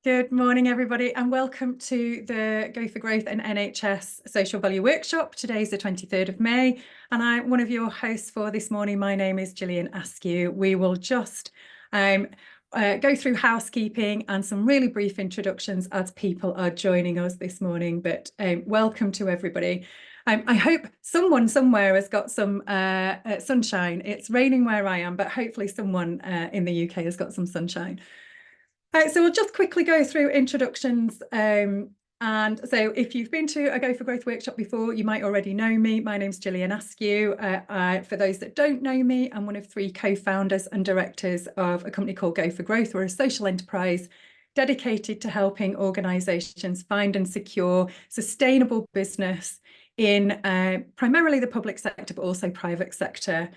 Good morning, everybody, and welcome to the Go for Growth and NHS Social Value Workshop. Today's the 23rd of May, and I'm one of your hosts for this morning. My name is Gillian Askew. We will just go through housekeeping and some really brief introductions as people are joining us this morning, but welcome to everybody. I hope someone somewhere has got some sunshine. It's raining where I am, but hopefully someone in the UK has got some sunshine. So we'll just quickly go through introductions. And so if you've been to a Go for Growth workshop before, you might already know me. My name's Gillian Askew. For those that don't know me, I'm one of 3 co-founders and directors of a company called Go for Growth. We're a social enterprise dedicated to helping organisations find and secure sustainable business in primarily the public sector, but also private sector.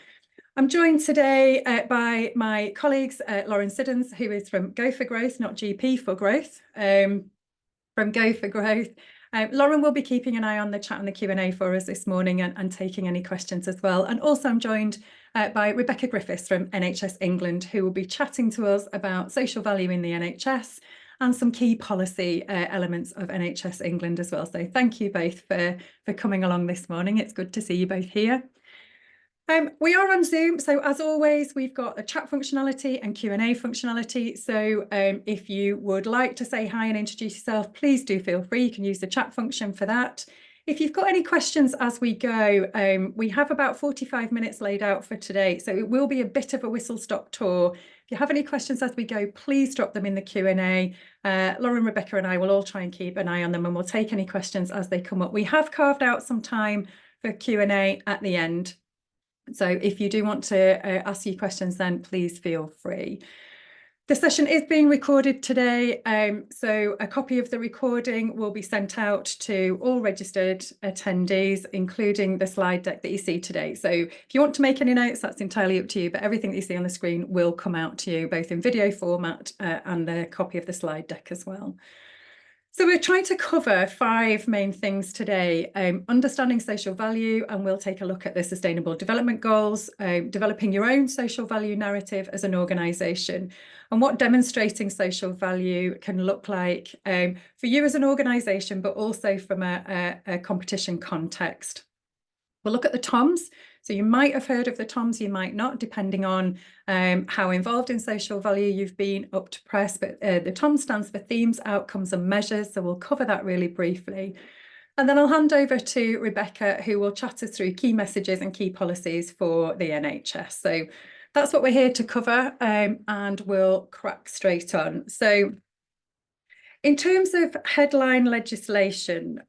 I'm joined today by my colleagues, Lauren Siddons, who is from Go for Growth, not GP for Growth, from Go for Growth. Lauren will be keeping an eye on the chat and the Q&A for us this morning and taking any questions as well. And also I'm joined by Rebecca Griffiths from NHS England, who will be chatting to us about social value in the NHS and some key policy elements of NHS England as well. So thank you both for coming along this morning. It's good to see you both here. We are on Zoom, so as always, we've got a chat functionality and Q&A functionality. So if you would like to say hi and introduce yourself, please do feel free. You can use the chat function for that. If you've got any questions as we go, we have about 45 minutes laid out for today, so it will be a bit of a whistle-stop tour. If you have any questions as we go, please drop them in the Q&A. Lauren, Rebecca and I will all try and keep an eye on them, and we'll take any questions as they come up. We have carved out some time for Q&A at the end. So if you do want to ask your questions, then please feel free. The session is being recorded today, so a copy of the recording will be sent out to all registered attendees, including the slide deck that you see today. So if you want to make any notes, that's entirely up to you, but everything that you see on the screen will come out to you, both in video format and a copy of the slide deck as well. So we're trying to cover 5 main things today: understanding social value, and we'll take a look at the Sustainable Development Goals, developing your own social value narrative as an organisation, and what demonstrating social value can look like for you as an organisation, but also from a competition context. We'll look at the TOMs. So you might have heard of the TOMs, you might not, depending on how involved in social value you've been up to press. But the TOM stands for Themes, Outcomes and Measures. So we'll cover that really briefly. And then I'll hand over to Rebecca, who will chat us through key messages and key policies for the NHS. So that's what we're here to cover, and we'll crack straight on. So in terms of headline legislation,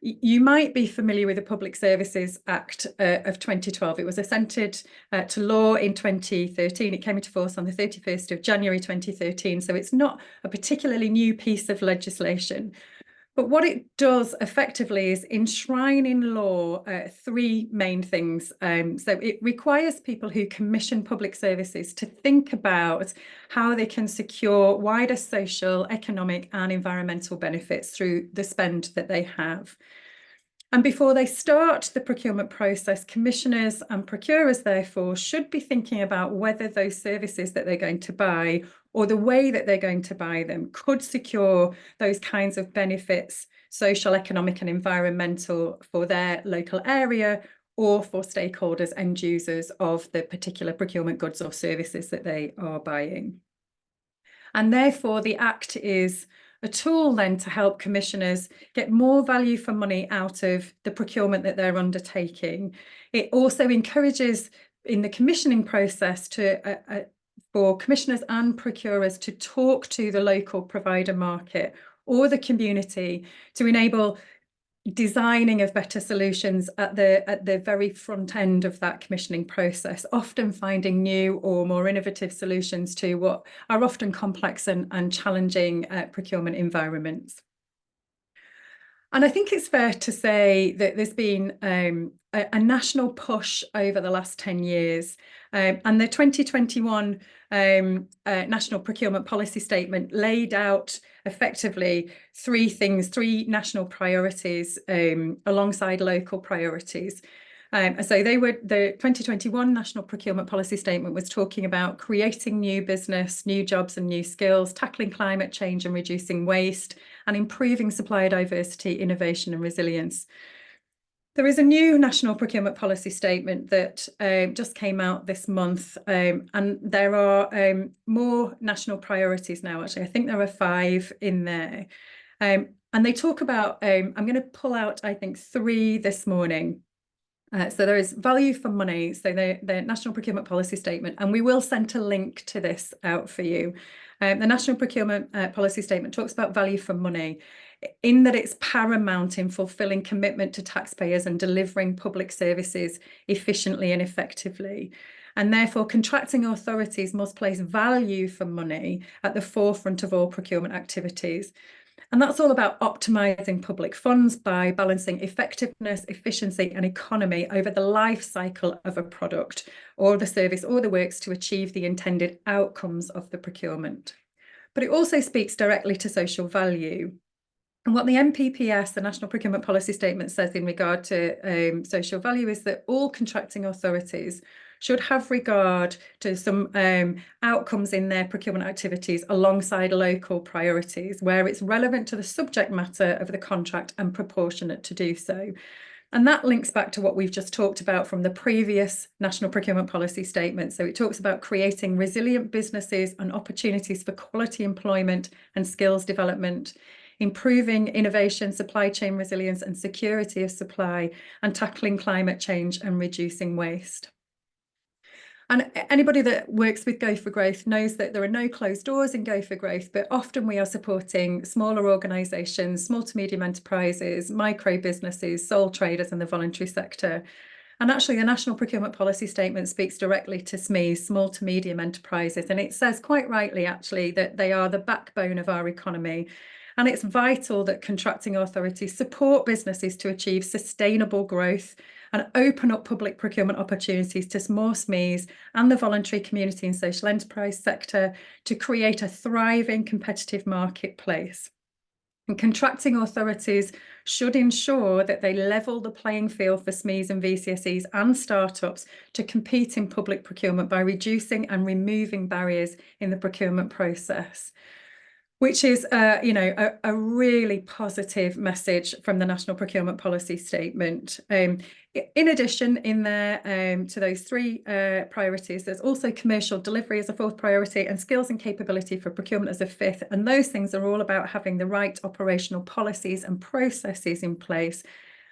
you might be familiar with the Public Services Act of 2012. It was assented to law in 2013. It came into force on the 31st of January 2013, so it's not a particularly new piece of legislation. But what it does effectively is enshrine in law 3 main things. So it requires people who commission public services to think about how they can secure wider social, economic and environmental benefits through the spend that they have. And before they start the procurement process, commissioners and procurers, therefore, should be thinking about whether those services that they're going to buy or the way that they're going to buy them could secure those kinds of benefits, social, economic and environmental, for their local area or for stakeholders, end users of the particular procurement goods or services that they are buying. And therefore, the Act is a tool then to help commissioners get more value for money out of the procurement that they're undertaking. It also encourages in the commissioning process for commissioners and procurers to talk to the local provider market or the community to enable designing of better solutions at the very front end of that commissioning process, often finding new or more innovative solutions to what are often complex and challenging procurement environments. And I think it's fair to say that there's been a national push over the last 10 years. And the 2021 National Procurement Policy Statement laid out effectively 3 things, 3 national priorities alongside local priorities. So the 2021 National Procurement Policy Statement was talking about creating new business, new jobs and new skills, tackling climate change and reducing waste, and improving supplier diversity, innovation and resilience. There is a new National Procurement Policy Statement that just came out this month, and there are more national priorities now, actually. I think there are 5 in there. And they talk about, I'm going to pull out, I think, 3 this morning. So there is value for money, so the National Procurement Policy Statement, and we will send a link to this out for you. The National Procurement Policy Statement talks about value for money in that it's paramount in fulfilling commitment to taxpayers and delivering public services efficiently and effectively. And therefore, contracting authorities must place value for money at the forefront of all procurement activities. And that's all about optimizing public funds by balancing effectiveness, efficiency and economy over the life cycle of a product or the service or the works to achieve the intended outcomes of the procurement. But it also speaks directly to social value. And what the NPPS, the National Procurement Policy Statement, says in regard to social value is that all contracting authorities should have regard to some outcomes in their procurement activities alongside local priorities where it's relevant to the subject matter of the contract and proportionate to do so. And that links back to what we've just talked about from the previous National Procurement Policy Statement. So it talks about creating resilient businesses and opportunities for quality employment and skills development, improving innovation, supply chain resilience and security of supply, and tackling climate change and reducing waste. And anybody that works with Go for Growth knows that there are no closed doors in Go for Growth, but often we are supporting smaller organisations, small to medium enterprises, micro businesses, sole traders and the voluntary sector. And actually the National Procurement Policy Statement speaks directly to SMEs, small to medium enterprises, and it says quite rightly actually that they are the backbone of our economy. And it's vital that contracting authorities support businesses to achieve sustainable growth and open up public procurement opportunities to more SMEs and the voluntary community and social enterprise sector to create a thriving competitive marketplace. And contracting authorities should ensure that they level the playing field for SMEs and VCSEs and startups to compete in public procurement by reducing and removing barriers in the procurement process, which is, a really positive message from the National Procurement Policy Statement. In addition, in there to those 3 priorities, there's also commercial delivery as a 4th priority and skills and capability for procurement as a 5th. And those things are all about having the right operational policies and processes in place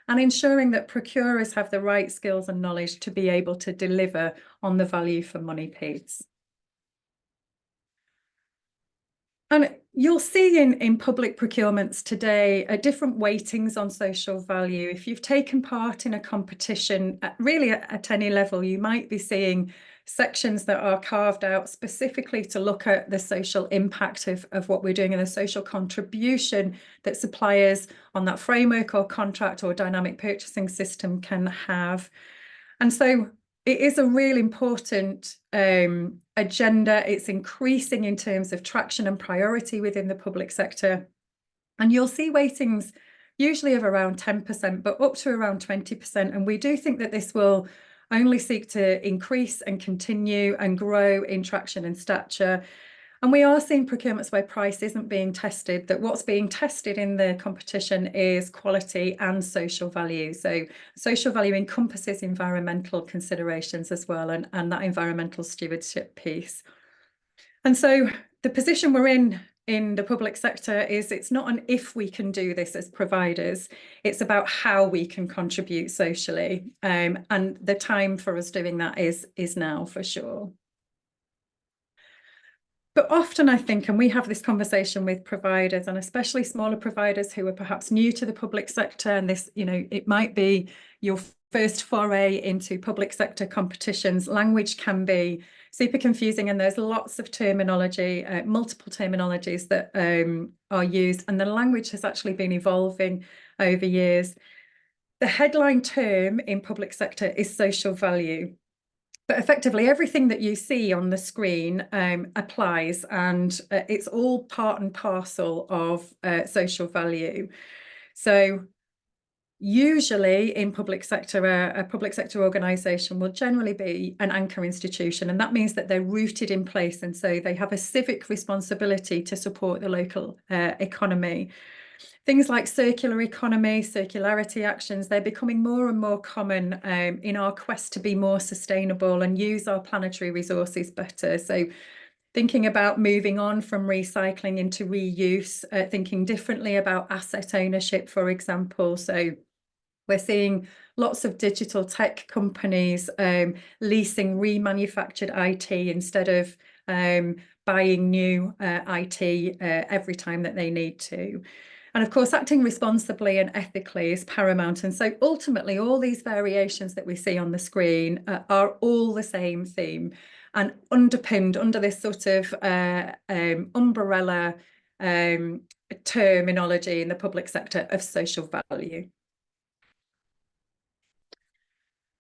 and ensuring that procurers have the right skills and knowledge to be able to deliver on the value for money piece. And you'll see in public procurements today different weightings on social value. If you've taken part in a competition, really at any level, you might be seeing sections that are carved out specifically to look at the social impact of what we're doing and the social contribution that suppliers on that framework or contract or dynamic purchasing system can have. And so it is a really important agenda. It's increasing in terms of traction and priority within the public sector. And you'll see weightings usually of around 10%, but up to around 20%. And we do think that this will only seek to increase and continue and grow in traction and stature. And we are seeing procurements where price isn't being tested, that what's being tested in the competition is quality and social value. So social value encompasses environmental considerations as well, and that environmental stewardship piece. And so the position we're in the public sector is it's not an if we can do this as providers, it's about how we can contribute socially. And the time for us doing that is now for sure. But often I think, and we have this conversation with providers and especially smaller providers who are perhaps new to the public sector, and this, it might be your first foray into public sector competitions. Language can be super confusing and there's lots of terminology, multiple terminologies that are used, and the language has actually been evolving over years. The headline term in public sector is social value. But effectively, everything that you see on the screen applies, and it's all part and parcel of social value. So Usually in public sector, a public sector organisation will generally be an anchor institution, and that means that they're rooted in place, and so they have a civic responsibility to support the local economy. Things like circular economy, circularity actions, they're becoming more and more common in our quest to be more sustainable and use our planetary resources better. So thinking about moving on from recycling into reuse, thinking differently about asset ownership, for example. So we're seeing lots of digital tech companies leasing remanufactured IT instead of buying new IT every time that they need to. And of course, acting responsibly and ethically is paramount. And so ultimately, all these variations that we see on the screen are all the same theme and underpinned under this sort of umbrella terminology in the public sector of social value.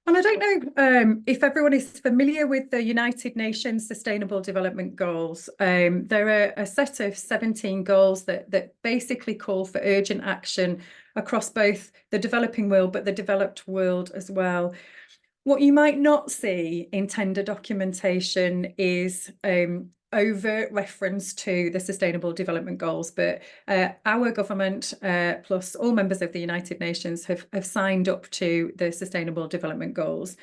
And I don't know if everyone is familiar with the United Nations Sustainable Development Goals. There are a set of 17 goals that basically call for urgent action across both the developing world, but the developed world as well. What you might not see in tender documentation is overt reference to the Sustainable Development Goals, but our government plus all members of the United Nations have signed up to the Sustainable Development Goals.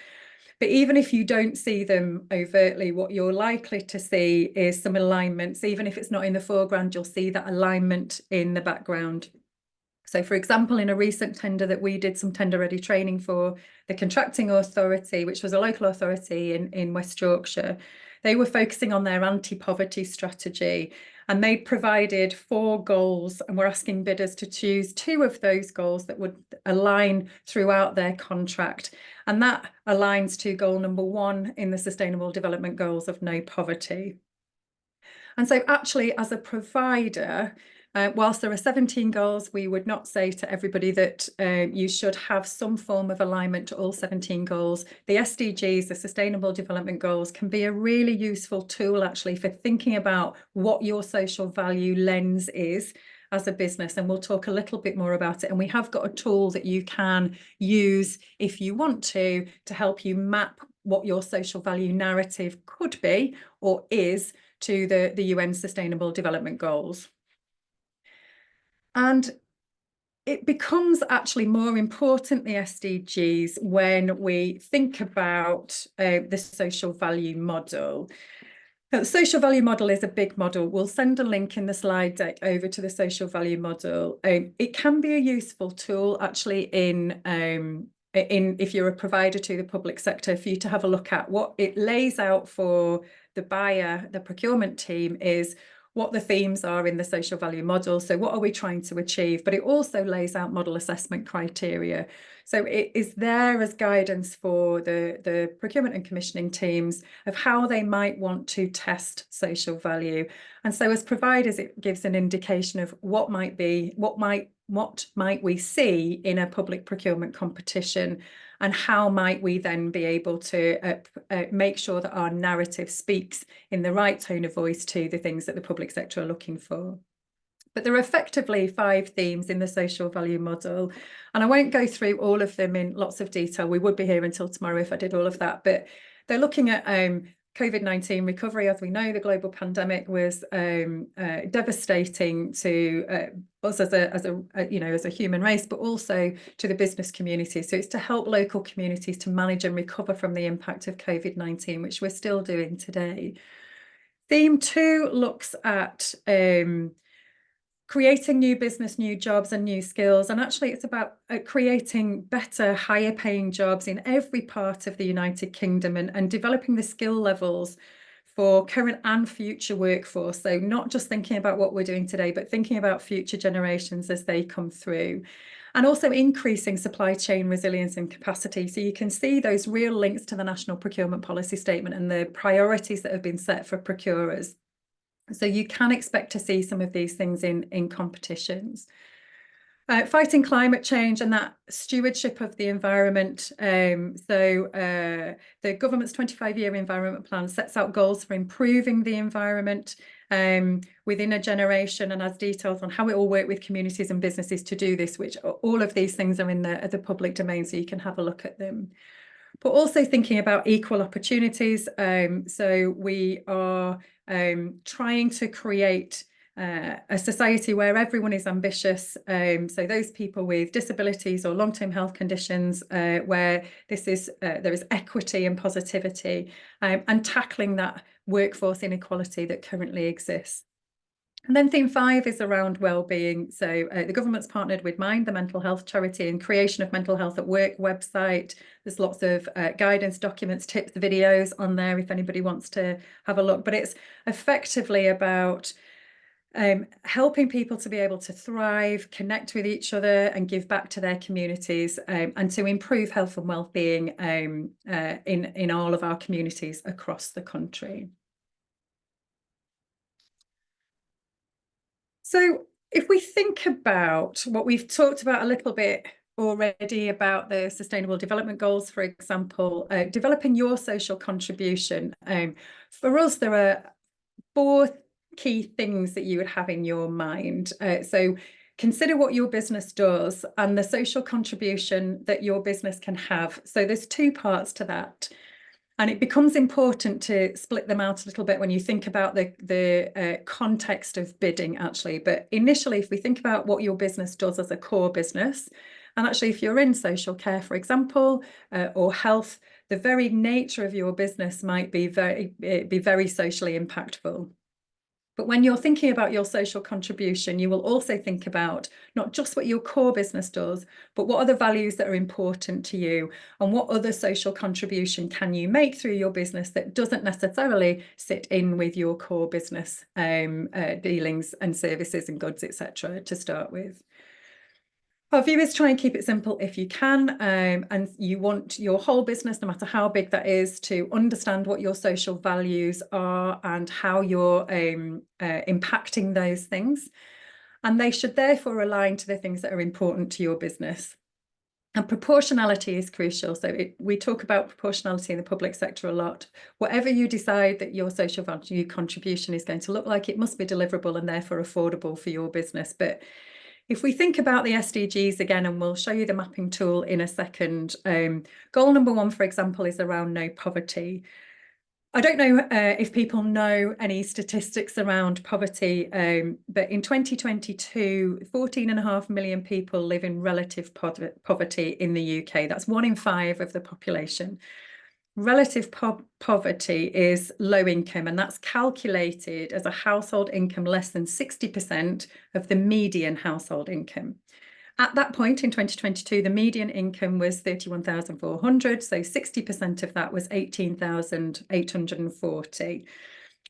But even if you don't see them overtly, what you're likely to see is some alignments. Even if it's not in the foreground, you'll see that alignment in the background. So, for example, in a recent tender that we did some tender ready training for the contracting authority, which was a local authority in West Yorkshire, they were focusing on their anti-poverty strategy, and they provided 4 goals, and we're asking bidders to choose 2 of those goals that would align throughout their contract. And that aligns to goal number 1 in the Sustainable Development Goals of no poverty. And so actually, as a provider, whilst there are 17 goals, we would not say to everybody that you should have some form of alignment to all 17 goals. The SDGs, the Sustainable Development Goals, can be a really useful tool actually for thinking about what your social value lens is as a business, and we'll talk a little bit more about it. And we have got a tool that you can use if you want to help you map what your social value narrative could be or is to the UN Sustainable Development Goals. And it becomes actually more important, the SDGs, when we think about the social value model. Now, the social value model is a big model. We'll send a link in the slide deck over to the social value model. It can be a useful tool actually in if you're a provider to the public sector, for you to have a look at. What it lays out for the buyer, the procurement team, is what the themes are in the social value model. So what are we trying to achieve? But it also lays out model assessment criteria. So it is there as guidance for the procurement and commissioning teams of how they might want to test social value. And so as providers, it gives an indication of what might we see in a public procurement competition, and how might we then be able to make sure that our narrative speaks in the right tone of voice to the things that the public sector are looking for. But there are effectively 5 themes in the social value model, and I won't go through all of them in lots of detail. We would be here until tomorrow if I did all of that, but they're looking at COVID-19 recovery. As we know, the global pandemic was devastating to us as a human race, but also to the business community. So it's to help local communities to manage and recover from the impact of COVID-19, which we're still doing today. Theme 2 looks at creating new business, new jobs and new skills. And actually it's about creating better, higher paying jobs in every part of the United Kingdom, and developing the skill levels for current and future workforce. So not just thinking about what we're doing today, but thinking about future generations as they come through. And also increasing supply chain resilience and capacity. So you can see those real links to the National Procurement Policy Statement and the priorities that have been set for procurers. So you can expect to see some of these things in competitions. Fighting climate change and that stewardship of the environment. The government's 25-year environment plan sets out goals for improving the environment within a generation, and has details on how it will work with communities and businesses to do this, which all of these things are in the public domain, so you can have a look at them. But also thinking about equal opportunities. So we are trying to create a society where everyone is ambitious. So those people with disabilities or long-term health conditions, where there is equity and positivity, and tackling that workforce inequality that currently exists. And then theme 5 is around well-being. So the government's partnered with Mind, the mental health charity, and creation of Mental Health at Work website. There's lots of guidance, documents, tips, videos on there if anybody wants to have a look. But it's effectively about helping people to be able to thrive, connect with each other, and give back to their communities, and to improve health and well-being in all of our communities across the country. So if we think about what we've talked about a little bit already about the Sustainable Development Goals, for example, developing your social contribution. For us, there are 4 key things that you would have in your mind. So consider what your business does and the social contribution that your business can have. So there's 2 parts to that. And it becomes important to split them out a little bit when you think about the context of bidding, actually. But initially, if we think about what your business does as a core business, and actually if you're in social care, for example, or health, the very nature of your business might be very socially impactful. But when you're thinking about your social contribution, you will also think about not just what your core business does, but what are the values that are important to you, and what other social contribution can you make through your business that doesn't necessarily sit in with your core business dealings and services and goods, etc., to start with. Our view is try and keep it simple if you can, and you want your whole business, no matter how big that is, to understand what your social values are and how you're impacting those things. And they should therefore align to the things that are important to your business. And proportionality is crucial. So we talk about proportionality in the public sector a lot. Whatever you decide that your social value contribution is going to look like, it must be deliverable and therefore affordable for your business. But if we think about the SDGs again, and we'll show you the mapping tool in a second, goal number 1, for example, is around no poverty. I don't know if people know any statistics around poverty, but in 2022, 14.5 million people live in relative poverty in the UK. That's 1 in 5 of the population. Relative poverty is low income, and that's calculated as a household income less than 60% of the median household income. At that point in 2022, the median income was 31,400, so 60% of that was 18,840,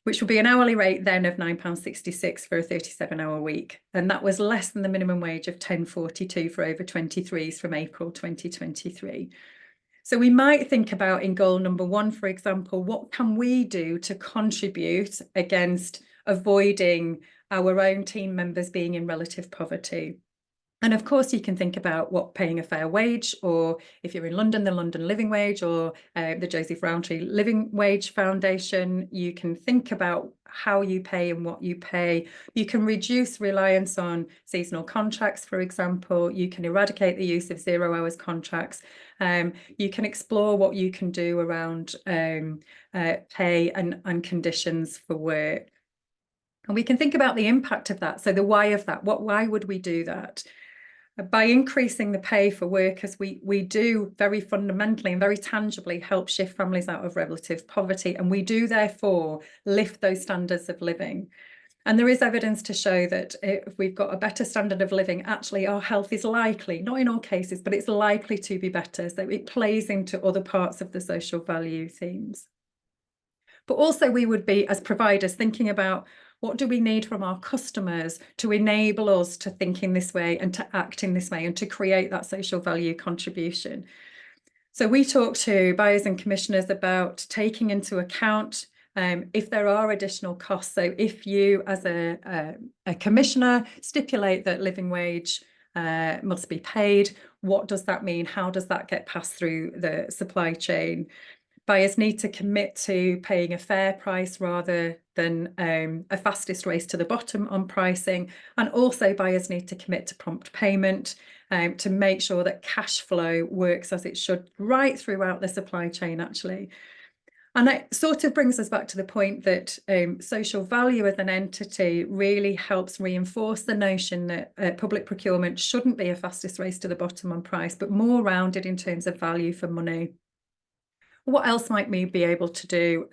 which would be an hourly rate then of £9.66 for a 37-hour week. And that was less than the minimum wage of £10.42 for over 23s from April 2023. So we might think about in goal number 1, for example, what can we do to contribute against avoiding our own team members being in relative poverty? And of course, you can think about what paying a fair wage, or if you're in London, the London Living Wage, or the Joseph Rowntree Living Wage Foundation. You can think about how you pay and what you pay. You can reduce reliance on seasonal contracts, for example. You can eradicate the use of 0 hours contracts. You can explore what you can do around pay and conditions for work. And we can think about the impact of that. So the why of that, why would we do that? By increasing the pay for workers, we do very fundamentally and very tangibly help shift families out of relative poverty, and we do therefore lift those standards of living. And there is evidence to show that if we've got a better standard of living, actually our health is likely, not in all cases, but it's likely to be better. So it plays into other parts of the social value themes. But also we would be, as providers, thinking about what do we need from our customers to enable us to think in this way and to act in this way and to create that social value contribution. So we talk to buyers and commissioners about taking into account if there are additional costs. So if you, as a commissioner, stipulate that living wage must be paid. What does that mean? How does that get passed through the supply chain? Buyers need to commit to paying a fair price rather than a fastest race to the bottom on pricing. And also buyers need to commit to prompt payment to make sure that cash flow works as it should right throughout the supply chain, actually. And that sort of brings us back to the point that social value as an entity really helps reinforce the notion that public procurement shouldn't be a fastest race to the bottom on price, but more rounded in terms of value for money. What else might we be able to do?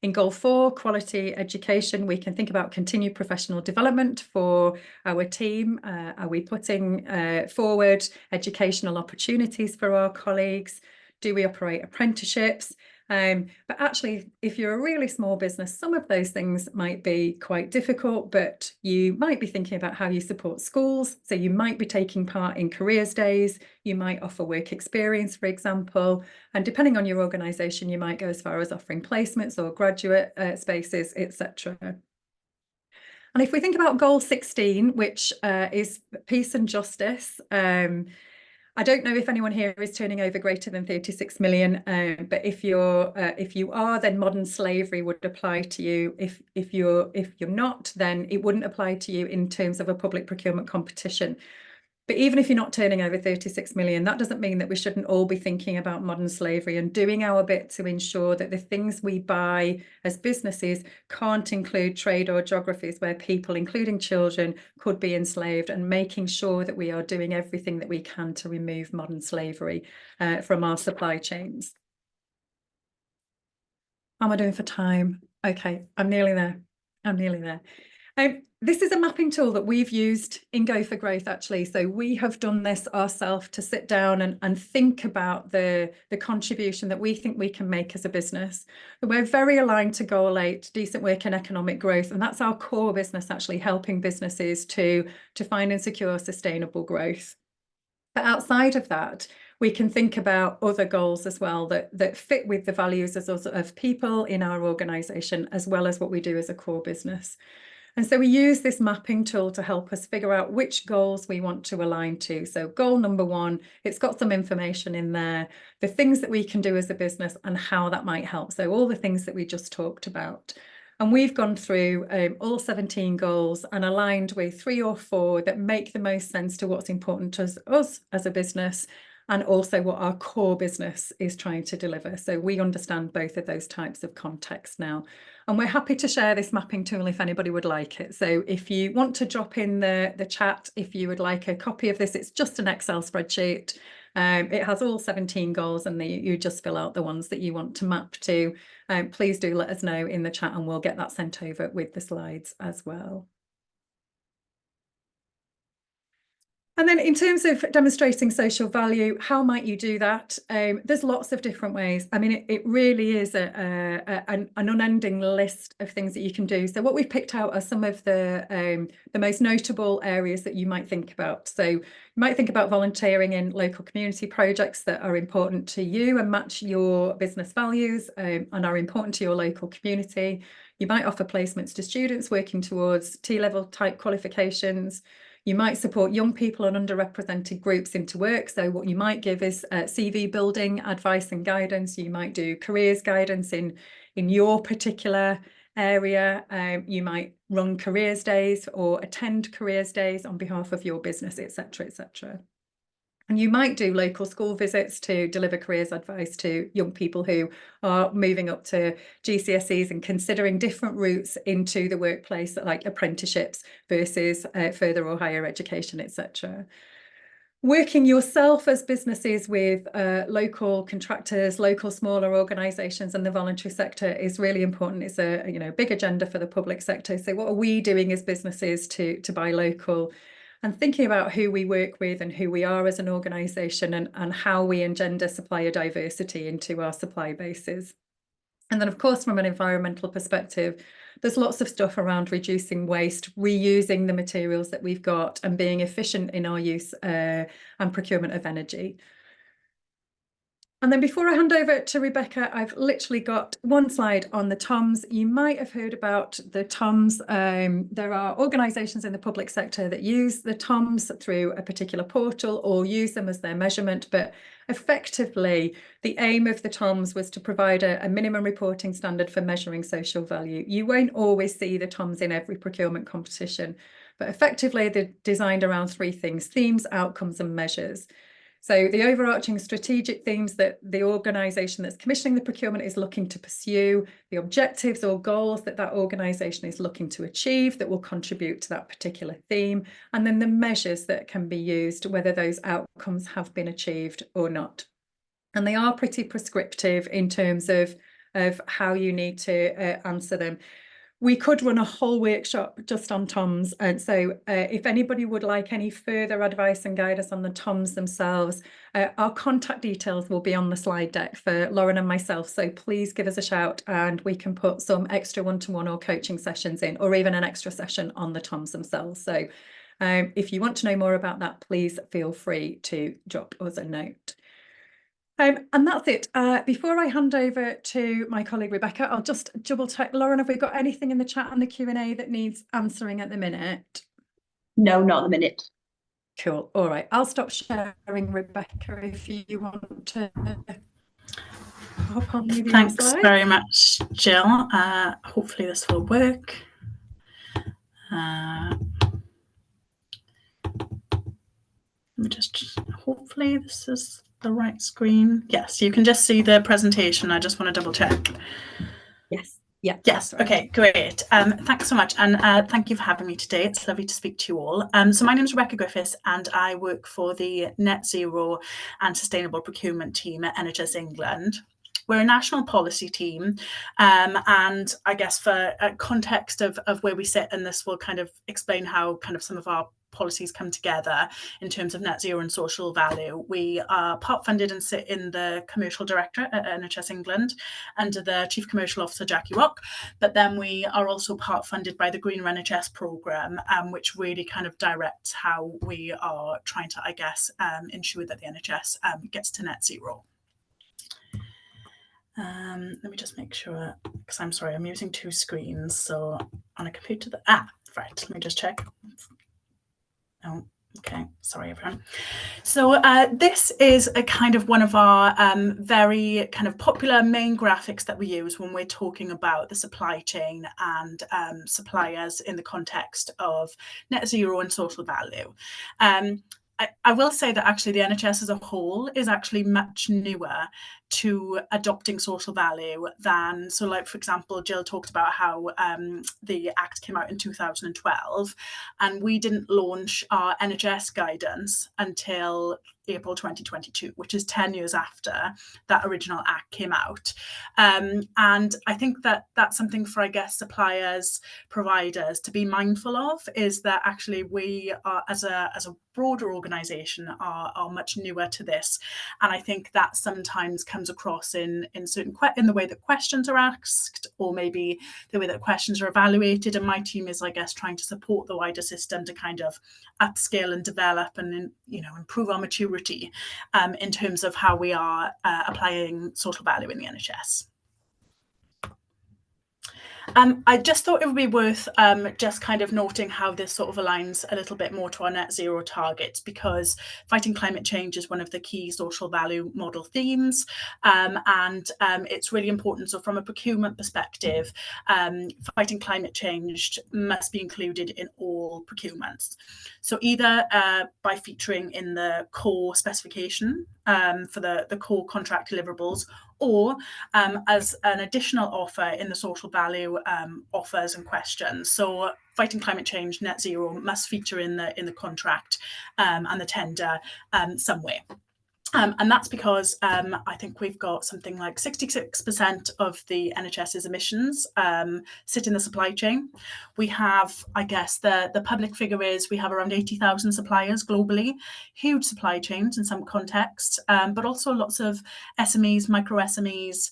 In goal 4, quality education, we can think about continued professional development for our team. Are we putting forward educational opportunities for our colleagues? Do we operate apprenticeships? But actually, if you're a really small business, some of those things might be quite difficult, but you might be thinking about how you support schools. So you might be taking part in careers days, you might offer work experience, for example, and depending on your organisation, you might go as far as offering placements or graduate spaces, etc. And if we think about goal 16, which is peace and justice, I don't know if anyone here is turning over greater than 36 million, but if you are, then modern slavery would apply to you. If you're not, then it wouldn't apply to you in terms of a public procurement competition. But even if you're not turning over 36 million, that doesn't mean that we shouldn't all be thinking about modern slavery and doing our bit to ensure that the things we buy as businesses can't include trade or geographies where people, including children, could be enslaved, and making sure that we are doing everything that we can to remove modern slavery from our supply chains. How am I doing for time? Okay, I'm nearly there. This is a mapping tool that we've used in Go for Growth, actually. So we have done this ourselves to sit down and think about the contribution that we think we can make as a business. We're very aligned to Goal 8, decent work and economic growth. And that's our core business, actually helping businesses to find and secure sustainable growth. But outside of that, we can think about other goals as well that fit with the values of people in our organisation, as well as what we do as a core business. And so we use this mapping tool to help us figure out which goals we want to align to. So goal number 1, it's got some information in there, the things that we can do as a business and how that might help. So all the things that we just talked about. And we've gone through all 17 goals and aligned with 3 or 4 that make the most sense to what's important to us as a business, and also what our core business is trying to deliver. So we understand both of those types of context now. And we're happy to share this mapping tool if anybody would like it. So if you want to drop in the chat, if you would like a copy of this, it's just an Excel spreadsheet. It has all 17 goals, and you just fill out the ones that you want to map to. Please do let us know in the chat and we'll get that sent over with the slides as well. And then in terms of demonstrating social value, how might you do that? There's lots of different ways. I mean, it really is an unending list of things that you can do. So what we've picked out are some of the most notable areas that you might think about. So you might think about volunteering in local community projects that are important to you and match your business values and are important to your local community. You might offer placements to students working towards T-level type qualifications. You might support young people and underrepresented groups into work. So what you might give is CV building advice and guidance. You might do careers guidance in your particular area. You might run careers days or attend careers days on behalf of your business, etc., etc. And you might do local school visits to deliver careers advice to young people who are moving up to GCSEs and considering different routes into the workplace, like apprenticeships versus further or higher education, etc. Working yourself as businesses with local contractors, local smaller organisations and the voluntary sector is really important. It's a big agenda for the public sector. So what are we doing as businesses to buy local? And thinking about who we work with and who we are as an organisation and how we engender supplier diversity into our supply bases. And then, of course, from an environmental perspective, there's lots of stuff around reducing waste, reusing the materials that we've got and being efficient in our use and procurement of energy. And then before I hand over to Rebecca, I've literally got one slide on the TOMs. You might have heard about the TOMs. There are organisations in the public sector that use the TOMs through a particular portal or use them as their measurement. But effectively, the aim of the TOMs was to provide a minimum reporting standard for measuring social value. You won't always see the TOMs in every procurement competition, but effectively they're designed around three things: themes, outcomes, and measures. So the overarching strategic themes that the organisation that's commissioning the procurement is looking to pursue, the objectives or goals that that organisation is looking to achieve that will contribute to that particular theme, and then the measures that can be used, whether those outcomes have been achieved or not. And they are pretty prescriptive in terms of how you need to answer them. We could run a whole workshop just on TOMs. And so if anybody would like any further advice and guidance on the TOMs themselves, our contact details will be on the slide deck for Lauren and myself. So please give us a shout and we can put some extra one-to-one or coaching sessions in, or even an extra session on the TOMs themselves. So if you want to know more about that, please feel free to drop us a note. And that's it. Before I hand over to my colleague Rebecca, I'll just double check. Lauren, have we got anything in the chat and the Q&A that needs answering at the minute? No, not at the minute. Cool. All right. I'll stop sharing, Rebecca, if you want to hop on with your Thanks slides. very much, Jill. Hopefully this will work. Let me just, hopefully this is the right screen. Yes, you can just see the presentation. I just want to double check. Yes. Yeah. Yes. Right. Okay, great. Thanks so much. And thank you for having me today. It's lovely to speak to you all. So my name is Rebecca Griffiths and I work for the Net Zero and Sustainable Procurement team at NHS England. We're a national policy team, and I guess for context of where we sit, and this will kind of explain how kind of some of our policies come together in terms of net zero and social value. We are part funded and sit in the commercial directorate at NHS England under the Chief Commercial Officer Jackie Rock, but then we are also part funded by the Greener NHS programme, which really kind of directs how we are trying to, I guess, ensure that the NHS gets to net zero. Let me just make sure, because I'm sorry, I'm using two screens. So on a computer right, let me just check. Oh, okay, sorry everyone. So this is a kind of one of our very kind of popular main graphics that we use when we're talking about the supply chain and suppliers in the context of net zero and social value. I will say that actually the NHS as a whole is actually much newer to adopting social value than, so like, for example, Jill talked about how the Act came out in 2012 and we didn't launch our NHS guidance until April 2022, which is 10 years after that original Act came out. And I think that that's something for, I guess, suppliers, providers to be mindful of, is that actually we are, as a broader organisation, are much newer to this. And I think that sometimes comes across in the way that questions are asked, or maybe the way that questions are evaluated. And my team is, I guess, trying to support the wider system to kind of upscale and develop and, you know, improve our maturity in terms of how we are applying social value in the NHS. I just thought it would be worth just kind of noting how this sort of aligns a little bit more to our net zero targets, because fighting climate change is one of the key social value model themes, and it's really important. So from a procurement perspective, fighting climate change must be included in all procurements. So either by featuring in the core specification for the core contract deliverables, or as an additional offer in the social value offers and questions. So fighting climate change, net zero must feature in the contract and the tender some way. And that's because I think we've got something like 66% of the NHS's emissions sit in the supply chain. We have, I guess, the public figure is we have around 80,000 suppliers globally, huge supply chains in some contexts, but also lots of SMEs, micro SMEs,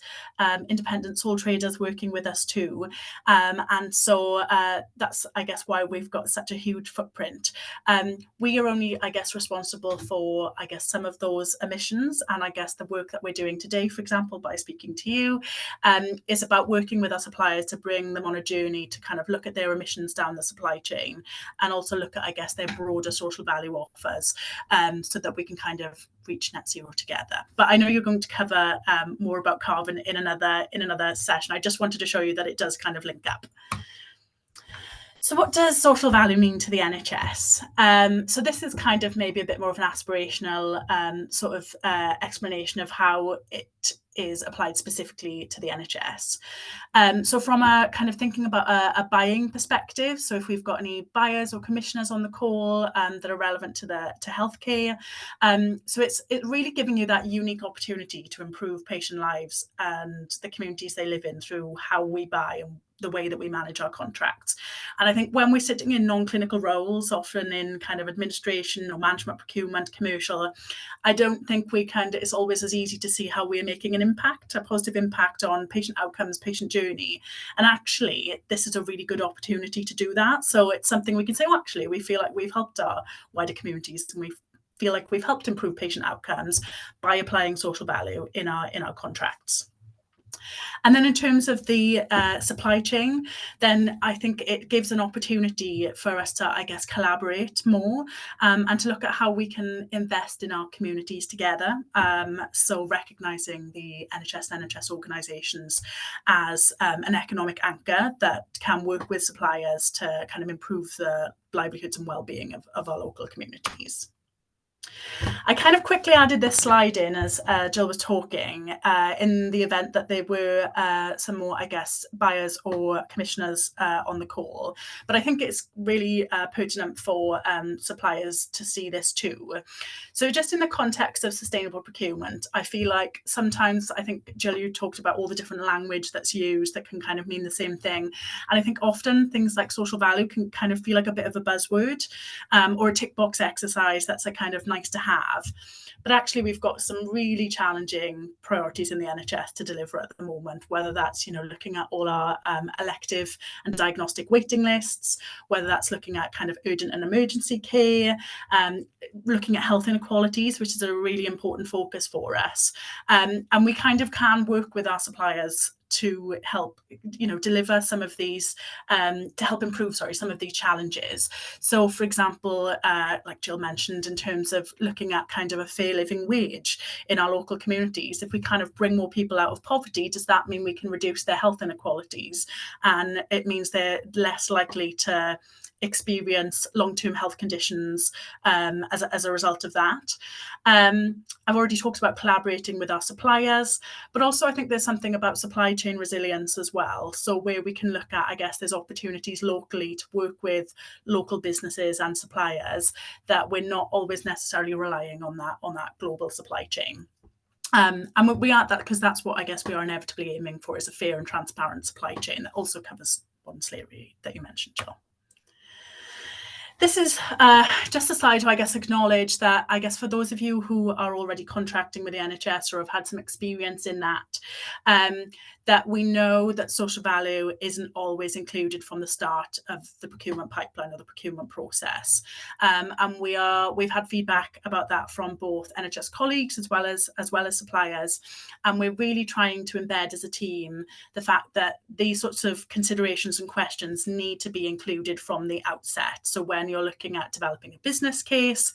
independent sole traders working with us too. And so that's, I guess, why we've got such a huge footprint. We are only, I guess, responsible for, I guess, some of those emissions missions, and I guess the work that we're doing today, for example, by speaking to you, is about working with our suppliers to bring them on a journey to kind of look at their emissions down the supply chain, and also look at, I guess, their broader social value offers, so that we can kind of reach net zero together. But I know you're going to cover more about carbon in another session. I just wanted to show you that it does kind of link up. So what does social value mean to the NHS? So this is kind of maybe a bit more of an aspirational sort of explanation of how it is applied specifically to the NHS. So from a kind of thinking about a buying perspective, so if we've got any buyers or commissioners on the call that are relevant to healthcare, so it's really giving you that unique opportunity to improve patient lives and the communities they live in through how we buy and the way that we manage our contracts. And I think when we're sitting in non-clinical roles, often in kind of administration or management, procurement, commercial, I don't think it's always as easy to see how we're making an impact, a positive impact on patient outcomes, patient journey. And actually, this is a really good opportunity to do that. So it's something we can say, well, actually, we feel like we've helped our wider communities, and we feel like we've helped improve patient outcomes by applying social value in our contracts. And then in terms of the supply chain, then I think it gives an opportunity for us to, I guess, collaborate more and to look at how we can invest in our communities together. So recognising the NHS organisations as an economic anchor that can work with suppliers to kind of improve the livelihoods and well-being of our local communities. I kind of quickly added this slide in as Jill was talking in the event that there were some more, I guess, buyers or commissioners on the call. But I think it's really pertinent for suppliers to see this too. So just in the context of sustainable procurement, I feel like sometimes, I think, Jill, you talked about all the different language that's used that can kind of mean the same thing. And I think often things like social value can kind of feel like a bit of a buzzword or a tick box exercise that's a kind of nice to have. But actually, we've got some really challenging priorities in the NHS to deliver at the moment, whether that's, looking at all our elective and diagnostic waiting lists, whether that's looking at kind of urgent and emergency care, looking at health inequalities, which is a really important focus for us. And we kind of can work with our suppliers to help, deliver some of these, to help improve, some of these challenges. So, for example, like Jill mentioned, in terms of looking at kind of a fair living wage in our local communities, if we kind of bring more people out of poverty, does that mean we can reduce their health inequalities? And it means they're less likely to experience long-term health conditions as a result of that. I've already talked about collaborating with our suppliers, but also I think there's something about supply chain resilience as well. So where we can look at, I guess, there's opportunities locally to work with local businesses and suppliers that we're not always necessarily relying on that global supply chain. And we are that because that's what I guess we are inevitably aiming for, is a fair and transparent supply chain that also covers modern slavery that you mentioned, Jill. This is just a slide to, I guess, acknowledge that, I guess, for those of you who are already contracting with the NHS or have had some experience in that we know that social value isn't always included from the start of the procurement pipeline or the procurement process. And we've had feedback about that from both NHS colleagues as well as suppliers. And we're really trying to embed as a team the fact that these sorts of considerations and questions need to be included from the outset. So when you're looking at developing a business case,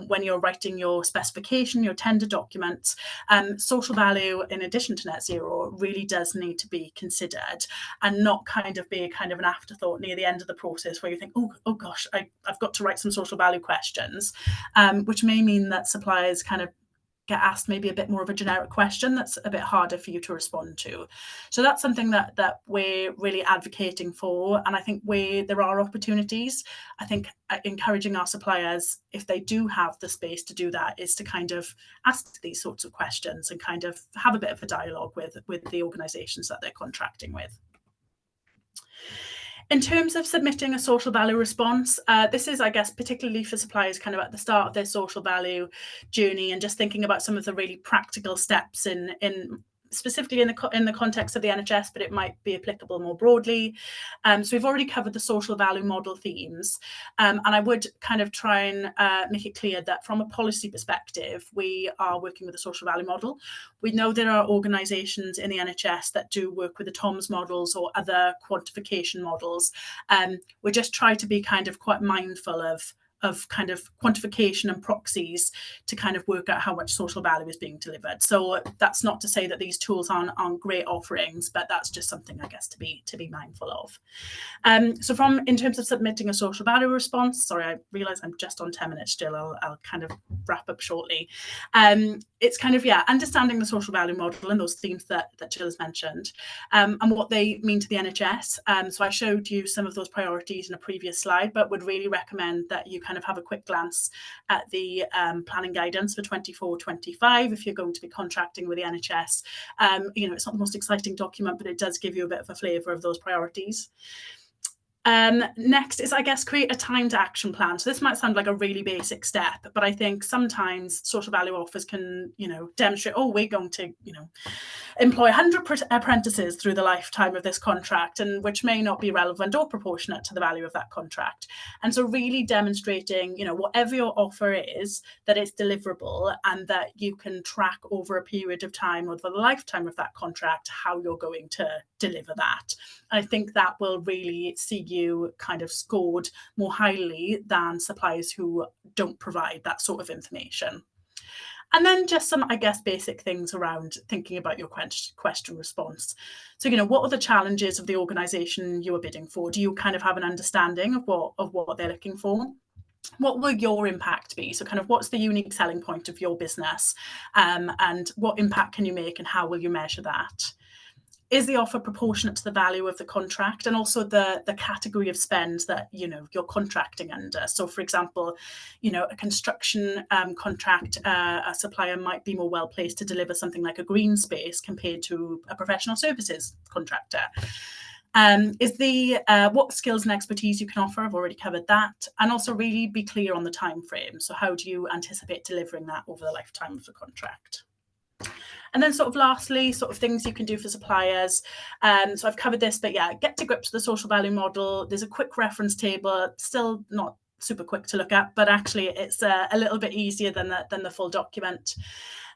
when you're writing your specification, your tender documents, social value, in addition to net zero, really does need to be considered and not kind of be kind of an afterthought near the end of the process where you think, oh gosh, I've got to write some social value questions, which may mean that suppliers kind of get asked maybe a bit more of a generic question that's a bit harder for you to respond to. So that's something that we're really advocating for. And I think there are opportunities. I think encouraging our suppliers, if they do have the space to do that, is to kind of ask these sorts of questions and kind of have a bit of a dialogue with the organisations that they're contracting with. In terms of submitting a social value response, this is, I guess, particularly for suppliers kind of at the start of their social value journey and just thinking about some of the really practical steps in specifically in the context of the NHS, but it might be applicable more broadly. So we've already covered the social value model themes, and I would kind of try and make it clear that from a policy perspective, we are working with a social value model. We know there are organisations in the NHS that do work with the TOMS models or other quantification models. We just try to be kind of quite mindful of kind of quantification and proxies to kind of work out how much social value is being delivered. So that's not to say that these tools aren't great offerings, but that's just something, I guess, to be mindful of. So in terms of submitting a social value response, sorry, I realise I'm just on 10 minutes still. I'll kind of wrap up shortly. It's kind of, understanding the social value model and those themes that Jill has mentioned, and what they mean to the NHS. So I showed you some of those priorities in a previous slide, but would really recommend that you kind of have a quick glance at the planning guidance for 24-25 if you're going to be contracting with the NHS. It's not the most exciting document, but it does give you a bit of a flavour of those priorities. Next is, I guess, create a timed action plan. So this might sound like a really basic step, but I think sometimes social value offers can, demonstrate, oh, we're going to, employ 100 apprentices through the lifetime of this contract, and which may not be relevant or proportionate to the value of that contract. And so really demonstrating, whatever your offer is, that it's deliverable and that you can track over a period of time or the lifetime of that contract how you're going to deliver that. I think that will really see you kind of scored more highly than suppliers who don't provide that sort of information. And then just some, I guess, basic things around thinking about your question response. So, what are the challenges of the organisation you are bidding for? Do you kind of have an understanding of what they're looking for? What will your impact be? So kind of what's the unique selling point of your business, and what impact can you make and how will you measure that? Is the offer proportionate to the value of the contract and also the category of spend that you're contracting under? So, for example, a construction contract, a supplier might be more well placed to deliver something like a green space compared to a professional services contractor. Is what skills and expertise you can offer? I've already covered that, and also really be clear on the time frame. So, how do you anticipate delivering that over the lifetime of the contract? And then sort of lastly, sort of things you can do for suppliers. So I've covered this, but get to grips with the social value model. There's a quick reference table, still not super quick to look at, but actually it's a little bit easier than the full document.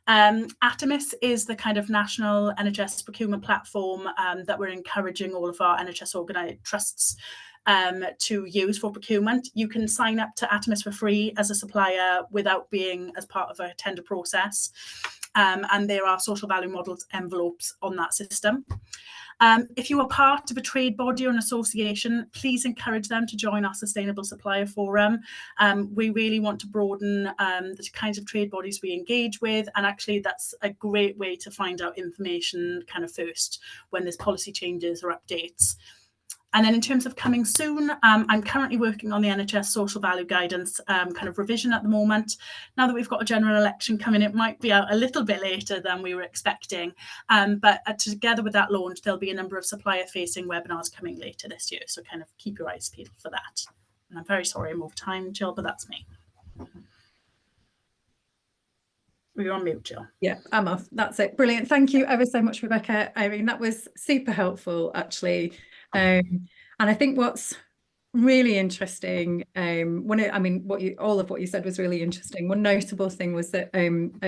Atomis is the kind of national NHS procurement platform that we're encouraging all of our NHS organised trusts to use for procurement. You can sign up to Atomis for free as a supplier without being as part of a tender process. And there are social value models envelopes on that system. If you are part of a trade body or an association, please encourage them to join our Sustainable Supplier Forum. We really want to broaden the kinds of trade bodies we engage with, and actually that's a great way to find out information kind of first when there's policy changes or updates. And then in terms of coming soon, I'm currently working on the NHS social value guidance kind of revision at the moment. Now that we've got a general election coming, it might be out a little bit later than we were expecting. But together with that launch, there'll be a number of supplier-facing webinars coming later this year. So kind of keep your eyes peeled for that. And I'm very sorry I'm over time, Jill, but that's me. We're on mute, Jill. Yeah, I'm off. That's it. Brilliant. Thank you ever so much, Rebecca. I mean, that was super helpful, actually. And I think what's really interesting, all of what you said was really interesting. One notable thing was that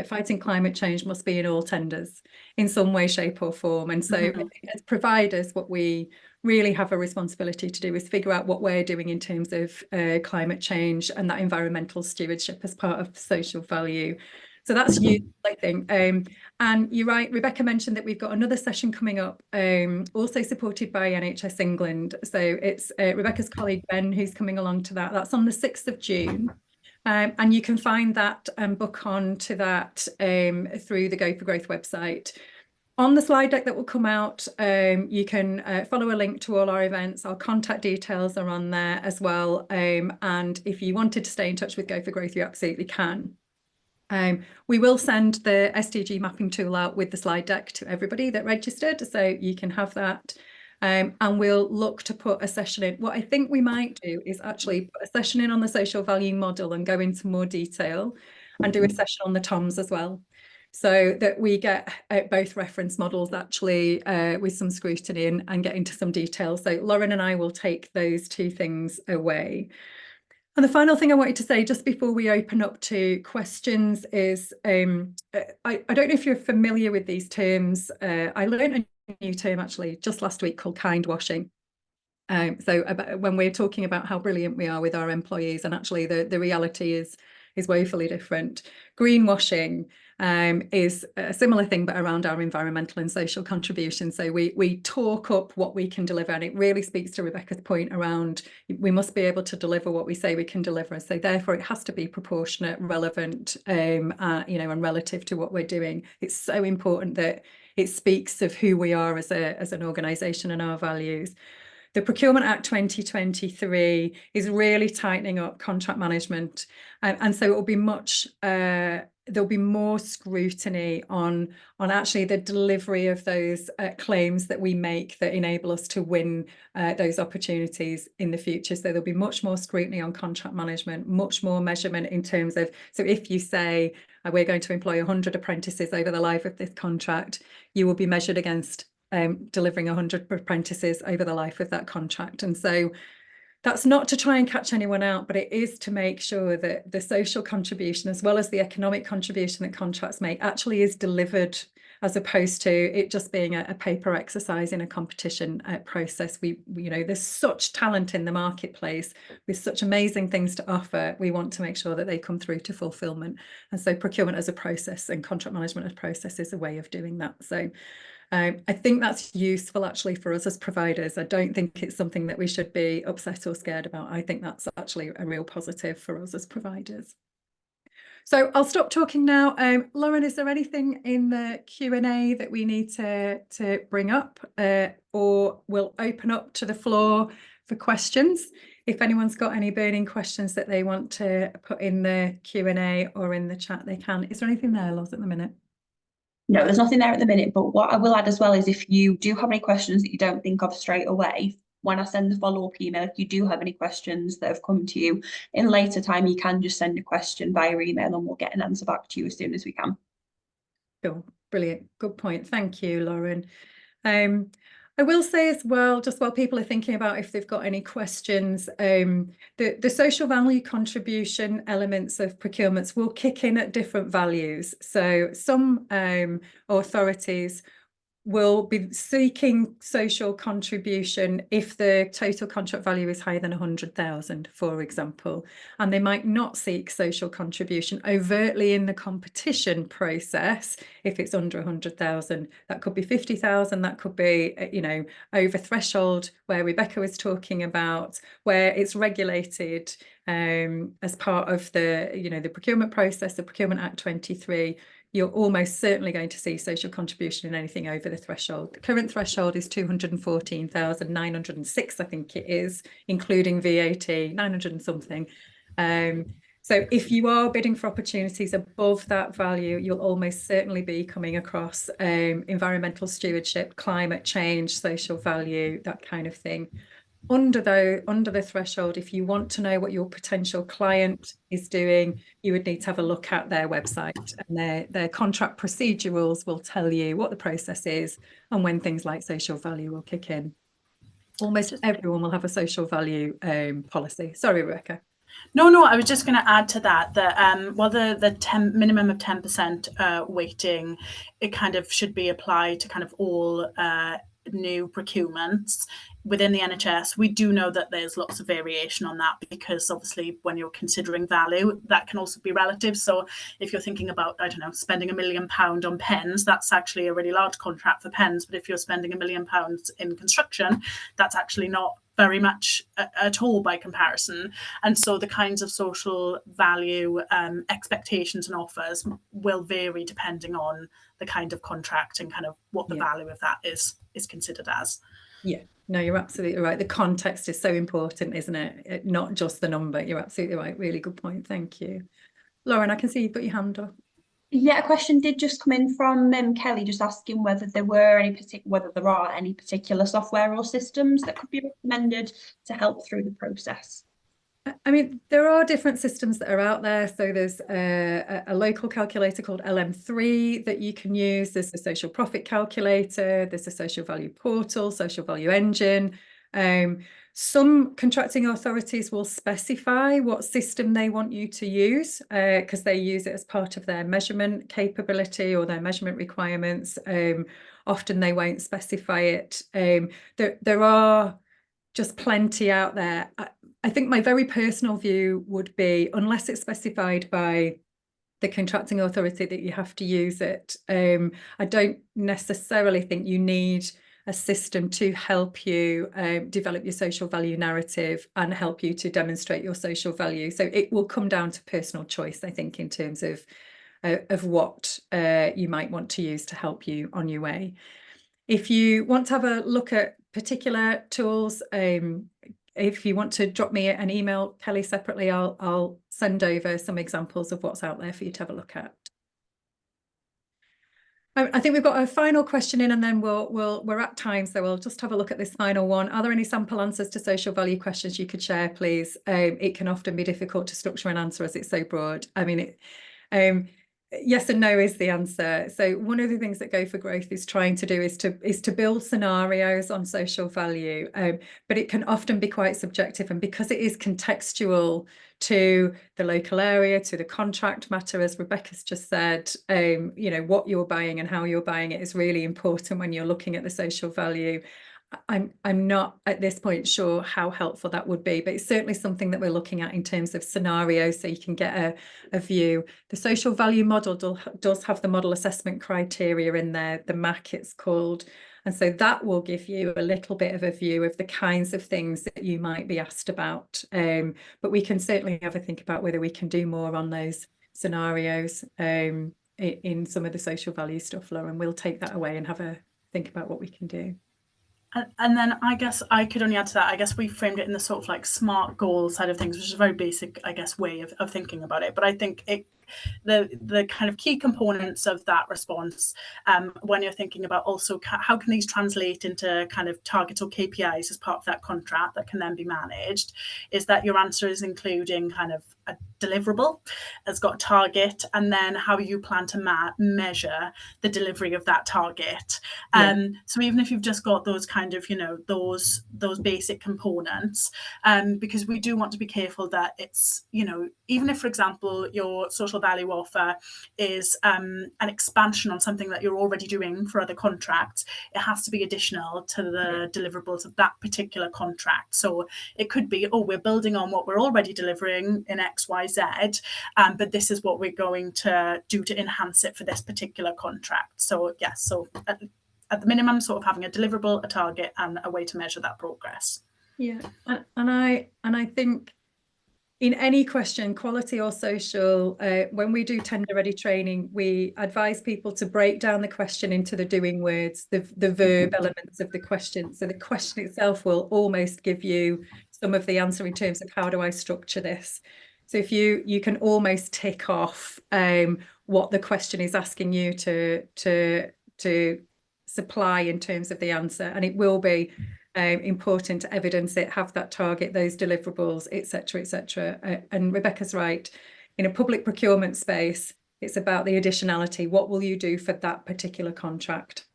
fighting climate change must be in all tenders in some way, shape or form. And so I think as providers, what we really have a responsibility to do is figure out what we're doing in terms of climate change and that environmental stewardship as part of social value. So that's useful, I think. And you're right, Rebecca mentioned that we've got another session coming up, also supported by NHS England. So it's Rebecca's colleague Ben who's coming along to that. That's on the 6th of June. And you can find that and book on to that through the Go for Growth website. On the slide deck that will come out, you can follow a link to all our events. Our contact details are on there as well. And if you wanted to stay in touch with Go for Growth, you absolutely can. We will send the SDG mapping tool out with the slide deck to everybody that registered, so you can have that. And we'll look to put a session in. What I think we might do is actually put a session in on the social value model and go into more detail and do a session on the TOMS as well. so that we get both reference models actually with some scrutiny and get into some detail. So Lauren and I will take those two things away. And the final thing I wanted to say just before we open up to questions is, I don't know if you're familiar with these terms. I learned a new term actually just last week called kind washing. So when we're talking about how brilliant we are with our employees, and actually the reality is woefully different. Greenwashing is a similar thing, but around our environmental and social contribution. So we talk up what we can deliver, and it really speaks to Rebecca's point around we must be able to deliver what we say we can deliver. So therefore, it has to be proportionate, relevant, and relative to what we're doing. It's so important that it speaks of who we are as an organisation and our values. The Procurement Act 2023 is really tightening up contract management, and so it will be much. There'll be more scrutiny on actually the delivery of those claims that we make that enable us to win those opportunities in the future. So there'll be much more scrutiny on contract management, much more measurement in terms of, so if you say we're going to employ 100 apprentices over the life of this contract, you will be measured against delivering 100 apprentices over the life of that contract. And so that's not to try and catch anyone out, but it is to make sure that the social contribution as well as the economic contribution that contracts make actually is delivered, as opposed to it just being a paper exercise in a competition process. We there's such talent in the marketplace with such amazing things to offer. We want to make sure that they come through to fulfillment. And so procurement as a process and contract management as a process is a way of doing that. So I think that's useful actually for us as providers. I don't think it's something that we should be upset or scared about. I think that's actually a real positive for us as providers. So I'll stop talking now. Lauren, is there anything in the Q&A that we need to bring up, or we'll open up to the floor for questions? If anyone's got any burning questions that they want to put in the Q&A or in the chat, they can. Is there anything there, Loz, at the minute? No, there's nothing there at the minute, but what I will add as well is if you do have any questions that you don't think of straight away, when I send the follow-up email, if you do have any questions that have come to you in later time, you can just send a question via email and we'll get an answer back to you as soon as we can. Cool, brilliant, good point. Thank you, Lauren. I will say as well, just while people are thinking about if they've got any questions, the social value contribution elements of procurements will kick in at different values. So some authorities will be seeking social contribution if the total contract value is higher than 100,000, for example, and they might not seek social contribution overtly in the competition process if it's under 100,000. That could be 50,000, that could be, over threshold where Rebecca was talking about, where it's regulated as part of the, the procurement process, the Procurement Act 23. You're almost certainly going to see social contribution in anything over the threshold. The current threshold is 214,906, I think it is, including VAT, 900 and something. So if you are bidding for opportunities above that value, you'll almost certainly be coming across environmental stewardship, climate change, social value, that kind of thing. Under the threshold, if you want to know what your potential client is doing, you would need to have a look at their website, and their contract procedure rules will tell you what the process is and when things like social value will kick in. Almost everyone will have a social value policy. Sorry, Rebecca. No, I was just going to add to that the minimum of 10% weighting, it kind of should be applied to kind of all new procurements within the NHS. We do know that there's lots of variation on that, because obviously when you're considering value, that can also be relative. So if you're thinking about, I don't know, spending £1 million on pens, that's actually a really large contract for pens. But if you're spending £1 million in construction, that's actually not very much at all by comparison. And so the kinds of social value expectations and offers will vary depending on the kind of contract and kind of what the value of that is considered as. Yeah, no, you're absolutely right. The context is so important, isn't it? Not just the number. You're absolutely right. Really good point. Thank you. Lauren, I can see you've got your hand up. Yeah, a question did just come in from Kelly, just asking whether there are any particular software or systems that could be recommended to help through the process. I mean, there are different systems that are out there. So there's a local calculator called LM3 that you can use. There's a social profit calculator. There's a social value portal, social value engine. Some contracting authorities will specify what system they want you to use because they use it as part of their measurement capability or their measurement requirements. Often they won't specify it. There are just plenty out there. I think my very personal view would be, unless it's specified by the contracting authority that you have to use it, I don't necessarily think you need a system to help you develop your social value narrative and help you to demonstrate your social value. So it will come down to personal choice, I think, in terms of what you might want to use to help you on your way. If you want to have a look at particular tools, if you want to drop me an email, Kelly, separately, I'll send over some examples of what's out there for you to have a look at. I think we've got a final question in, and then we're at time, so we'll just have a look at this final one. Are there any sample answers to social value questions you could share, please? It can often be difficult to structure an answer as it's so broad. I mean, yes and no is the answer. So one of the things that Go for Growth is trying to do is to build scenarios on social value, but it can often be quite subjective, and because it is contextual to the local area, to the contract matter, as Rebecca's just said, you know, what you're buying and how you're buying it is really important when you're looking at the social value. I'm not at this point sure how helpful that would be, but it's certainly something that we're looking at in terms of scenarios, so you can get a view. The social value model does have the model assessment criteria in there, the MAC it's called, and so that will give you a little bit of a view of the kinds of things that you might be asked about. But we can certainly have a think about whether we can do more on those scenarios in some of the social value stuff, Lauren. We'll take that away and have a think about what we can do. And then I guess I could only add to that, I guess we framed it in the sort of like SMART goal side of things, which is a very basic, I guess, way of thinking about it. But I think the kind of key components of that response, when you're thinking about also how can these translate into kind of targets or KPIs as part of that contract that can then be managed, is that your answer is including kind of a deliverable has got a target, and then how you plan to measure the delivery of that target. So even if you've just got those kind of, you know, those basic components, because we do want to be careful that it's, you know, even if, for example, your social value offer is an expansion on something that you're already doing for other contracts, it has to be additional to the deliverables of that particular contract. So it could be, oh, we're building on what we're already delivering in XYZ, but this is what we're going to do to enhance it for this particular contract. So yes, so at the minimum, sort of having a deliverable, a target, and a way to measure that progress. Yeah, and I think in any question, quality or social, when we do tender ready training, we advise people to break down the question into the doing words, the verb elements of the question. So the question itself will almost give you some of the answer in terms of how do I structure this. So if you can almost tick off what the question is asking you to supply in terms of the answer, and it will be important to evidence it, have that target, those deliverables, etc., etc. And Rebecca's right. In a public procurement space, it's about the additionality. What will you do for that particular contract?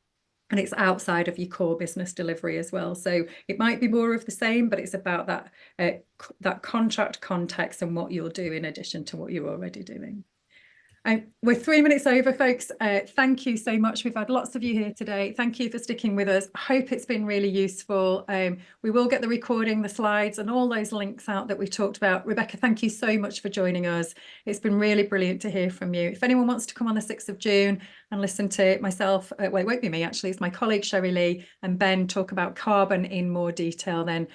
And it's outside of your core business delivery as well. So it might be more of the same, but it's about that contract context and what you'll do in addition to what you're already doing. We're 3 minutes over, folks. Thank you so much. We've had lots of you here today. Thank you for sticking with us. I hope it's been really useful. We will get the recording, the slides, and all those links out that we talked about. Rebecca, thank you so much for joining us. It's been really brilliant to hear from you. If anyone wants to come on the 6th of June and listen to myself, well, it won't be me actually, it's my colleague Sherry Lee and Ben talk about carbon in more detail, then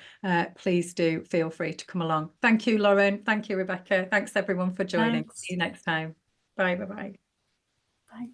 please do feel free to come along. Thank you, Lauren. Thank you, Rebecca. Thanks everyone for joining. Thanks. See you next time. Bye. Bye. Bye.